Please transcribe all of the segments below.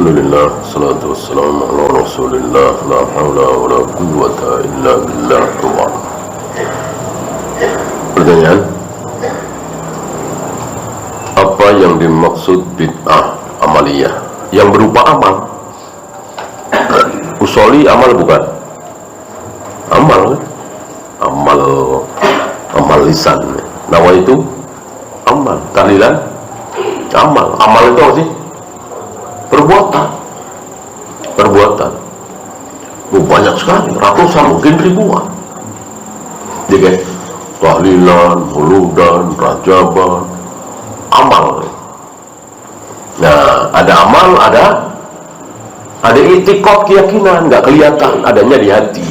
Alhamdulillah, salatu wassalamu ala rasulillah, la hawla wa la quwwata illa billah. Pertanyaan, apa yang dimaksud bid'ah amaliyah? Yang berupa amal. Usoli amal bukan? Amal, amal lisan. Nawa itu amal, tahlilan amal. Amal itu apa sih? Perbuatan. Banyak sekali, ratusan, mungkin ribuan. Jadi tahlilan, muludan, rajaban, amal. Nah, ada amal, ada itikad, keyakinan, nggak kelihatan, adanya di hati.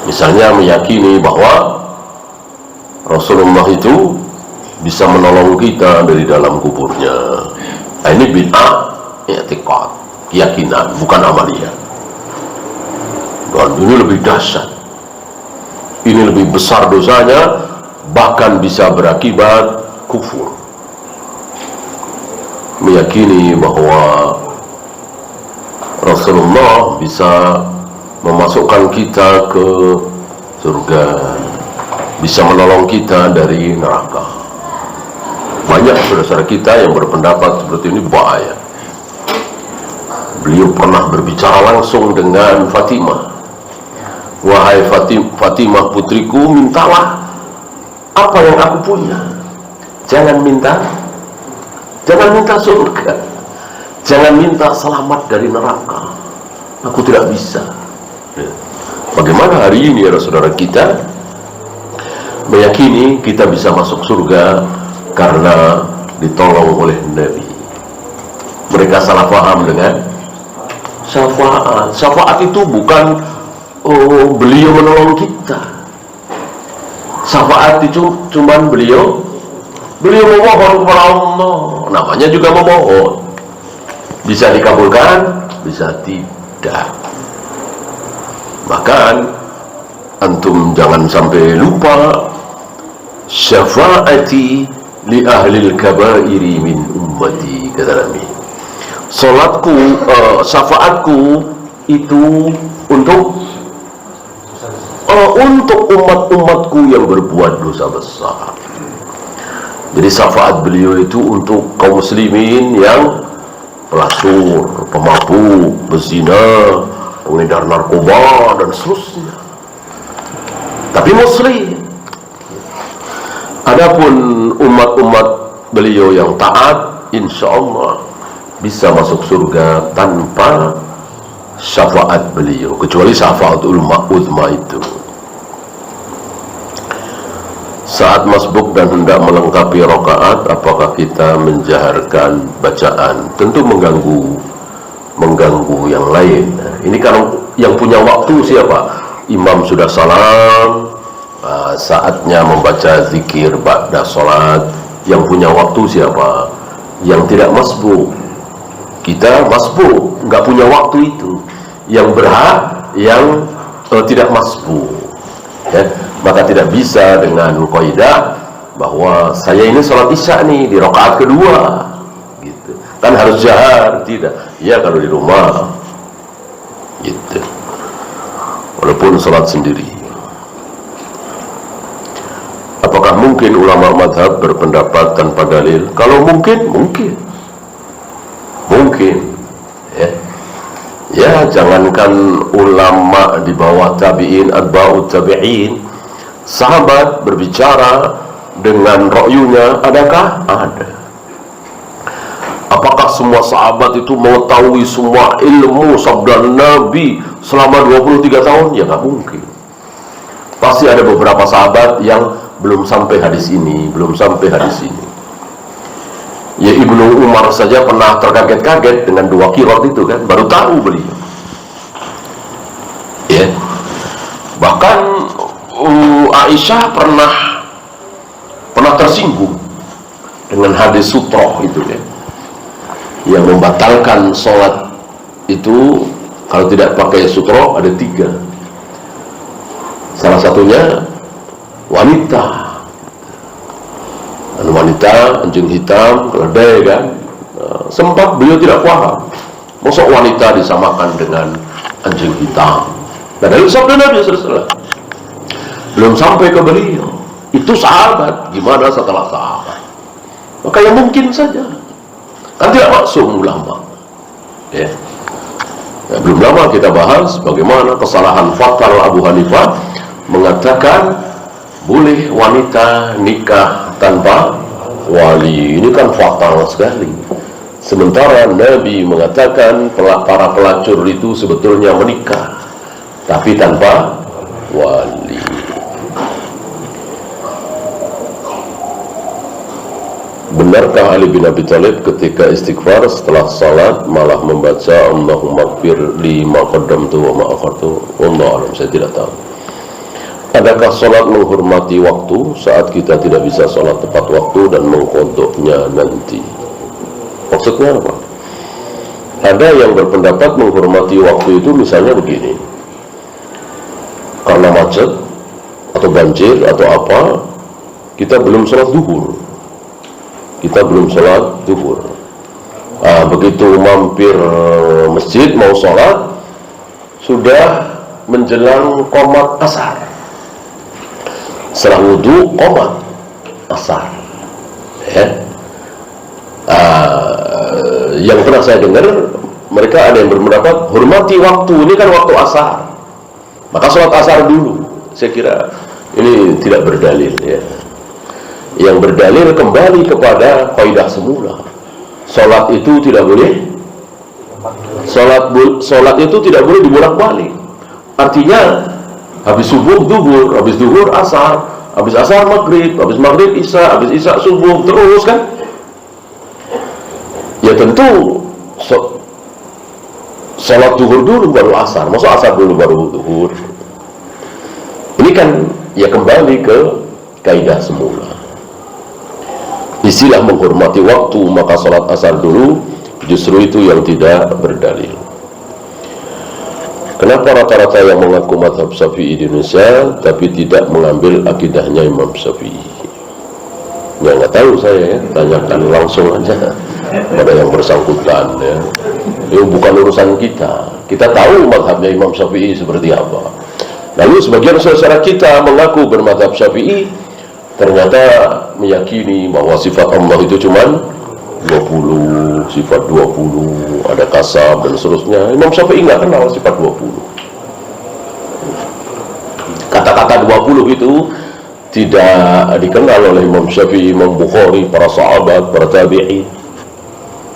Misalnya meyakini bahwa Rasulullah itu bisa menolong kita dari dalam kuburnya. Nah, ini bid'ah i'tiqad, keyakinan, bukan amaliyah. Dan ini lebih dahsyat. Ini lebih besar dosanya, bahkan bisa berakibat kufur. Meyakini bahwa Rasulullah bisa memasukkan kita ke surga, bisa menolong kita dari neraka. Banyak saudara-saudara kita yang berpendapat seperti ini, bahaya. Beliau pernah berbicara langsung dengan Fatimah. Wahai Fatimah putriku, mintalah apa yang aku punya. Jangan minta surga. Jangan minta selamat dari neraka. Aku tidak bisa. Bagaimana hari ini ya saudara kita meyakini kita bisa masuk surga karena ditolong oleh Nabi. Mereka salah paham dengan syafaat. Syafaat itu bukan beliau menolong kita. Syafaat itu cuman beliau memohon kepada Allah. Namanya juga memohon. Bisa dikabulkan, bisa tidak. Bahkan antum jangan sampai lupa, syafaati li ahlil kabairi min ummati, kata Nabi. Salatku, syafaatku itu untuk umat-umatku yang berbuat dosa besar. Jadi syafaat beliau itu untuk kaum muslimin yang pelasur, pemabuk, bezina, pengedar narkoba dan seterusnya. Tapi muslim. Adapun umat-umat beliau yang taat, insya Allah bisa masuk surga tanpa syafaat beliau, kecuali syafaat uzma itu. Saat masbuk dan hendak melengkapi rakaat, apakah kita menjaharkan bacaan? Tentu mengganggu yang lain. Ini kalau yang punya waktu siapa? Imam sudah salam, saatnya membaca zikir ba'da salat. Yang punya waktu siapa? Yang tidak masbuk. Kita masbuk, nggak punya waktu itu. Yang berhak, yang tidak masbuk, ya. Maka tidak bisa dengan kaidah bahwa saya ini sholat isya nih di rakaat kedua, gitu. Kan harus jahar, tidak? Ya kalau di rumah, gitu. Walaupun sholat sendiri. Apakah mungkin ulama madhab berpendapat tanpa dalil? Kalau mungkin, ya. Ya, jangankan ulama di bawah tabi'in, atba'ut tabi'in, sahabat berbicara dengan ra'yunya, adakah? Ada. Apakah semua sahabat itu mengetahui semua ilmu sabda Nabi selama 23 tahun? Ya nggak mungkin. Pasti ada beberapa sahabat yang belum sampai hadis ini. Ya, Ibnu Umar saja pernah terkaget-kaget dengan 2 qiraat itu kan, baru tahu beliau. Ya. Bahkan Aisyah pernah tersinggung dengan hadis sutroh itu ya, yang membatalkan sholat itu kalau tidak pakai sutroh ada 3. Salah satunya wanita. Wanita anjing hitam, keledai kan, sempat beliau tidak paham. Masa wanita disamakan dengan anjing hitam? Nah, dari sabda Nabi SAW belum sampai ke beliau. Itu sahabat, gimana setelah sahabat? Maka yang mungkin saja. Kan tidak maksum ulama. Ya. Nah, belum lama kita bahas bagaimana kesalahan fatal Abu Hanifah mengatakan boleh wanita nikah tanpa wali. Ini kan fatal sekali. Sementara Nabi mengatakan para pelacur itu sebetulnya menikah, tapi tanpa wali. Benarkah Ali bin Abi Thalib ketika istighfar setelah salat malah membaca Allahumma ighfir li ma qaddamtu wa ma akhartu? Wallahu a'lam, saya tidak tahu. Adakah salat menghormati waktu saat kita tidak bisa salat tepat waktu dan mengqadha'nya nanti? Maksudnya apa? Ada yang berpendapat menghormati waktu itu misalnya begini, karena macet atau banjir atau apa, kita belum sholat duhur. Begitu mampir masjid mau sholat, sudah menjelang qomat asar. Setelah wudhu qomat asar. Ya. Yang pernah saya dengar, mereka ada yang berpendapat hormati waktu, ini kan waktu asar, maka sholat asar dulu. Saya kira ini tidak berdalil, ya. Yang berdalil kembali kepada kaidah semula. Sholat itu tidak boleh, sholat itu tidak boleh dibolak-balik. Artinya habis subuh duhur, habis duhur asar, habis asar maghrib, habis maghrib isya, habis isya subuh, terus kan? Ya tentu sholat duhur dulu baru asar, masa asar dulu baru duhur? Ini kan ya kembali ke kaidah semula. Istilah menghormati waktu maka sholat asar dulu, justru itu yang tidak berdalil. Kenapa rata-rata yang mengaku mazhab Syafi'i di Indonesia tapi tidak mengambil akidahnya Imam Syafi'i? Ya nggak tahu saya, ya. Tanyakan langsung aja pada yang bersangkutan, ya. Itu bukan urusan kita. Kita tahu mazhabnya Imam Syafi'i seperti apa. Lalu sebagian saudara kita mengaku bermazhab Syafi'i, ternyata meyakini bahwa sifat Allah itu cuma 20, sifat 20, ada kasab dan seterusnya. Imam Syafi'i nggak kenal sifat 20. Kata-kata 20 itu tidak dikenal oleh Imam Syafi'i, Imam Bukhari, para sahabat, para tabi'in.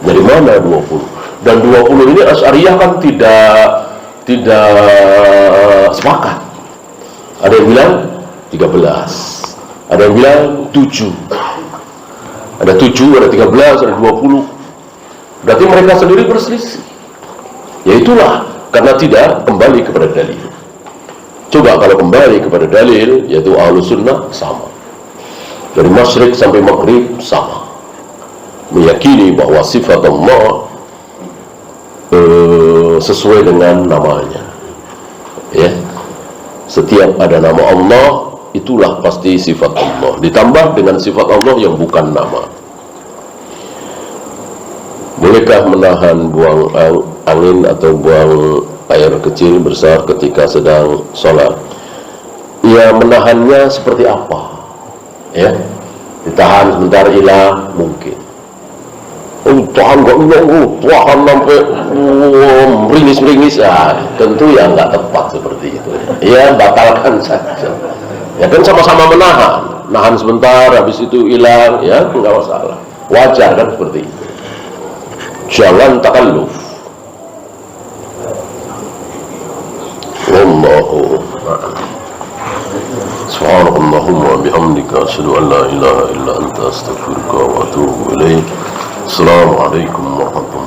Dari mana 20? Dan 20 ini Asy'ariyah kan tidak sepakat. Ada yang bilang 13, ada yang bilang 7, ada 7, ada 13, ada 20. Berarti mereka sendiri berselisih. Ya itulah, karena tidak kembali kepada dalil. Coba kalau kembali kepada dalil, yaitu Ahlus Sunnah sama, dari masyrik sampai maghrib sama, meyakini bahwa sifat Allah sesuai dengan namanya. Ya, setiap ada nama Allah, itulah pasti sifat Allah, ditambah dengan sifat Allah yang bukan nama. Bolehkah menahan buang angin atau buang air kecil besar ketika sedang sholat? Ya, menahannya seperti apa? Ya, ditahan sebentar hilang mungkin. Tahan gak hilang, tahan sampai meringis-meringis, ya tentu ya nggak tepat seperti itu. Ya batalkan saja. Ya kan sama-sama nahan sebentar, habis itu hilang, ya nggak masalah, wajar kan seperti itu. Jangan takalluf. Wallahu a'lam. Subhanallahumma wa bihamdika asyhadu an la ilaha illa anta astaghfiruka wa atubu ilaik. Assalamualaikum warahmatullahi wabarakatuh.